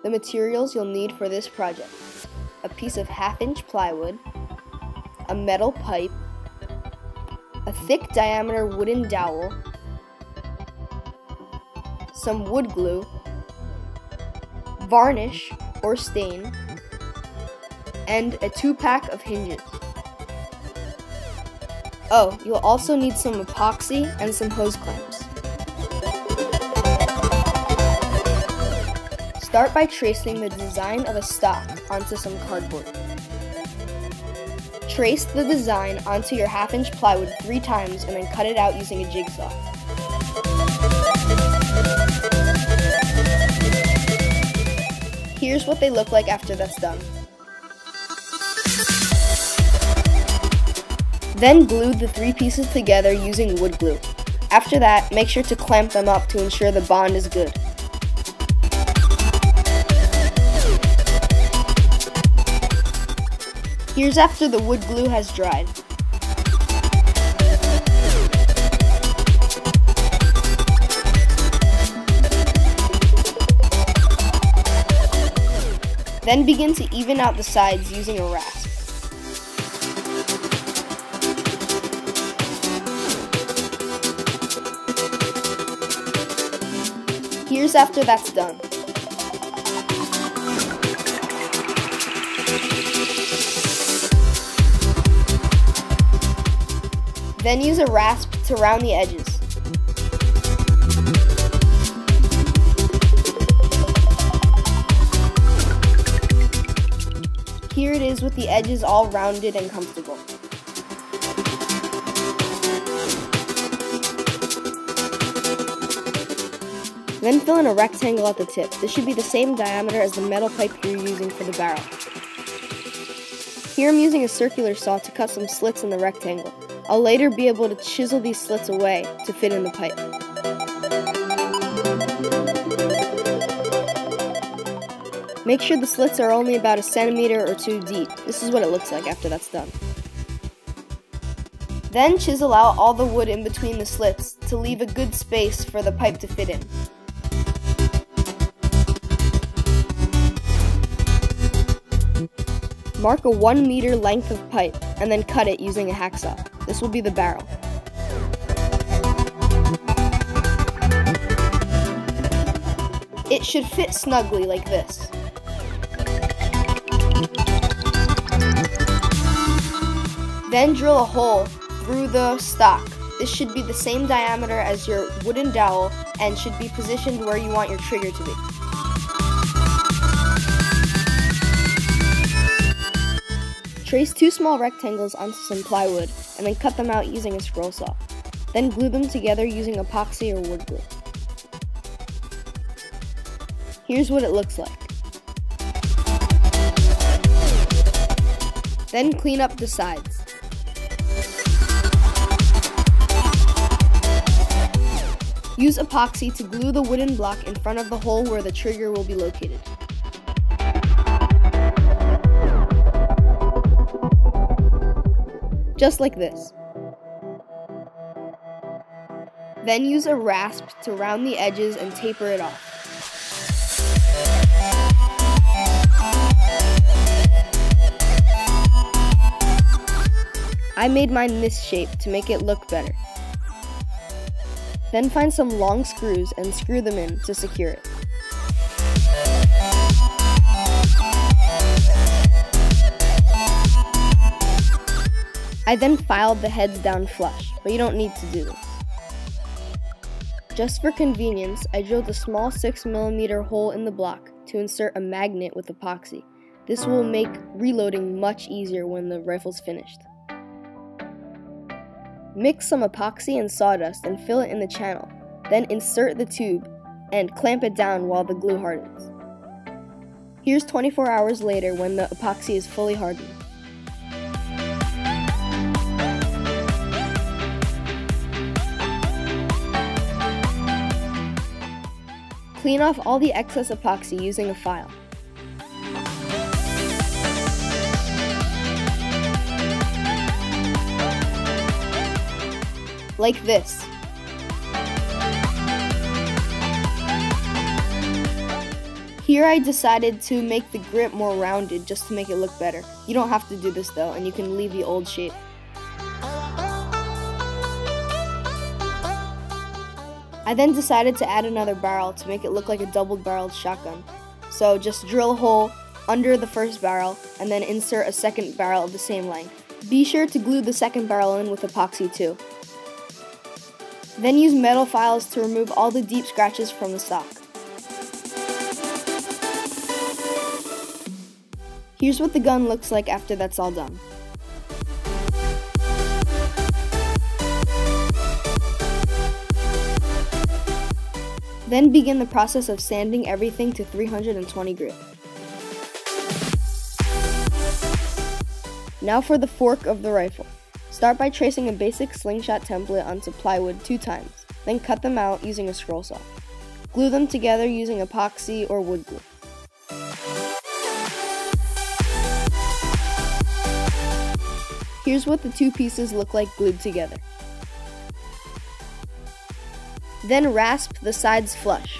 The materials you'll need for this project: a piece of 1/2-inch plywood, a metal pipe, a thick diameter wooden dowel, some wood glue, varnish or stain, and a 2-pack of hinges. Oh, you'll also need some epoxy and some hose clamps. Start by tracing the design of a stock onto some cardboard. Trace the design onto your 1/2-inch plywood 3 times and then cut it out using a jigsaw. Here's what they look like after that's done. Then glue the 3 pieces together using wood glue. After that, make sure to clamp them up to ensure the bond is good. Here's after the wood glue has dried. Then begin to even out the sides using a rasp. Here's after that's done. Then use a rasp to round the edges. Here it is with the edges all rounded and comfortable. Then fill in a rectangle at the tip. This should be the same diameter as the metal pipe you're using for the barrel. Here I'm using a circular saw to cut some slits in the rectangle. I'll later be able to chisel these slits away to fit in the pipe. Make sure the slits are only about 1 centimeter or 2 deep. This is what it looks like after that's done. Then chisel out all the wood in between the slits to leave a good space for the pipe to fit in. Mark a 1 meter length of pipe and then cut it using a hacksaw. This will be the barrel. It should fit snugly like this. Then drill a hole through the stock. This should be the same diameter as your wooden dowel and should be positioned where you want your trigger to be. Trace 2 small rectangles onto some plywood and then cut them out using a scroll saw. Then glue them together using epoxy or wood glue. Here's what it looks like. Then clean up the sides. Use epoxy to glue the wooden block in front of the hole where the trigger will be located. Just like this. Then use a rasp to round the edges and taper it off. I made mine this shape to make it look better. Then find some long screws and screw them in to secure it. I then filed the heads down flush, but you don't need to do this. Just for convenience, I drilled a small 6mm hole in the block to insert a magnet with epoxy. This will make reloading much easier when the rifle's finished. Mix some epoxy and sawdust and fill it in the channel. Then insert the tube and clamp it down while the glue hardens. Here's 24 hours later when the epoxy is fully hardened. Clean off all the excess epoxy using a file. Like this. Here I decided to make the grip more rounded just to make it look better. You don't have to do this though, and you can leave the old shape. I then decided to add another barrel to make it look like a double-barreled shotgun. So just drill a hole under the first barrel and then insert a second barrel of the same length. Be sure to glue the second barrel in with epoxy too. Then use metal files to remove all the deep scratches from the stock. Here's what the gun looks like after that's all done. Then begin the process of sanding everything to 320 grit. Now for the fork of the rifle. Start by tracing a basic slingshot template onto plywood 2 times, then cut them out using a scroll saw. Glue them together using epoxy or wood glue. Here's what the 2 pieces look like glued together. Then rasp the sides flush.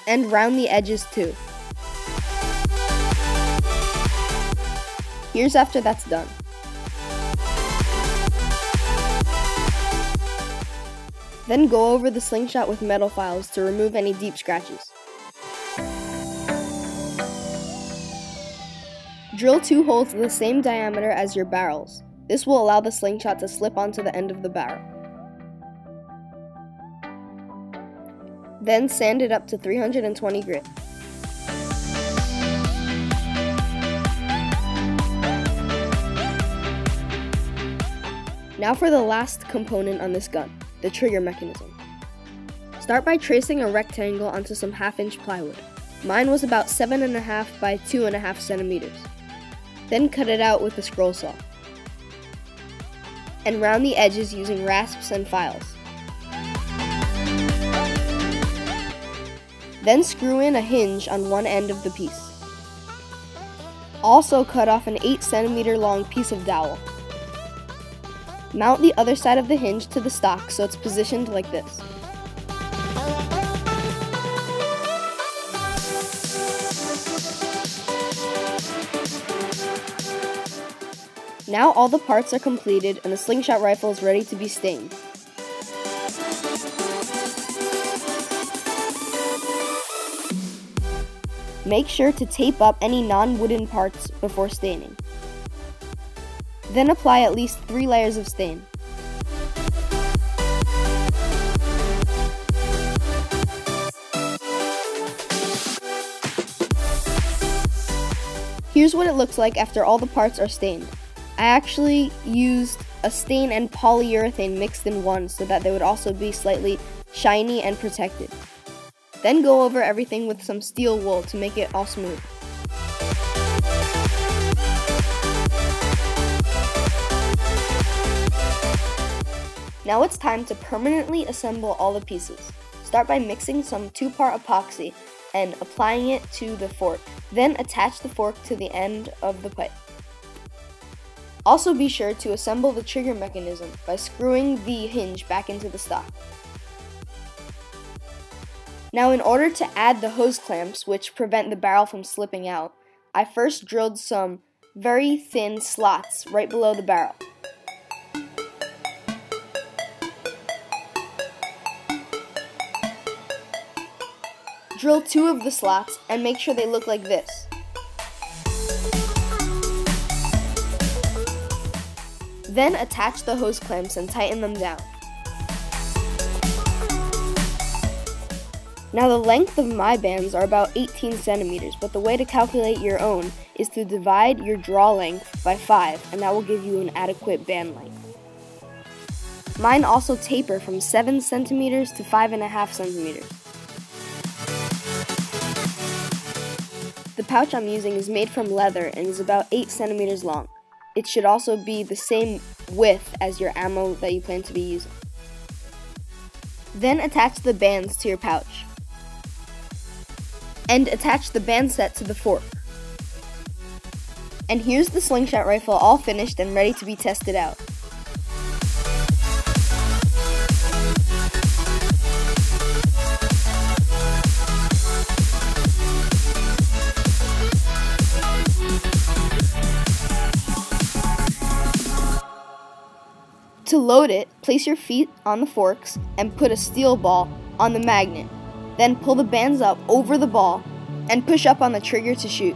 And round the edges too. Here's after that's done. Then go over the slingshot with metal files to remove any deep scratches. Drill 2 holes the same diameter as your barrels. This will allow the slingshot to slip onto the end of the barrel. Then sand it up to 320 grit. Now for the last component on this gun, the trigger mechanism. Start by tracing a rectangle onto some 1/2-inch plywood. Mine was about 7.5 by 2.5 centimeters. Then cut it out with a scroll saw. And round the edges using rasps and files. Then screw in a hinge on one end of the piece. Also cut off an 8 centimeter long piece of dowel. Mount the other side of the hinge to the stock so it's positioned like this. Now all the parts are completed and the slingshot rifle is ready to be stained. Make sure to tape up any non-wooden parts before staining. Then apply at least 3 layers of stain. Here's what it looks like after all the parts are stained. I actually used a stain and polyurethane mixed in one so that they would also be slightly shiny and protected. Then go over everything with some steel wool to make it all smooth. Now it's time to permanently assemble all the pieces. Start by mixing some 2-part epoxy and applying it to the fork. Then attach the fork to the end of the pipe. Also be sure to assemble the trigger mechanism by screwing the hinge back into the stock. Now in order to add the hose clamps, which prevent the barrel from slipping out, I first drilled some very thin slots right below the barrel. Drill 2 of the slots and make sure they look like this. Then attach the hose clamps and tighten them down. Now the length of my bands are about 18 centimeters, but the way to calculate your own is to divide your draw length by 5, and that will give you an adequate band length. Mine also taper from 7 centimeters to 5.5 centimeters. The pouch I'm using is made from leather and is about 8 centimeters long. It should also be the same width as your ammo that you plan to be using. Then attach the bands to your pouch. And attach the band set to the fork. And here's the slingshot rifle all finished and ready to be tested out. To load it, place your feet on the forks and put a steel ball on the magnet. Then pull the bands up over the ball and push up on the trigger to shoot.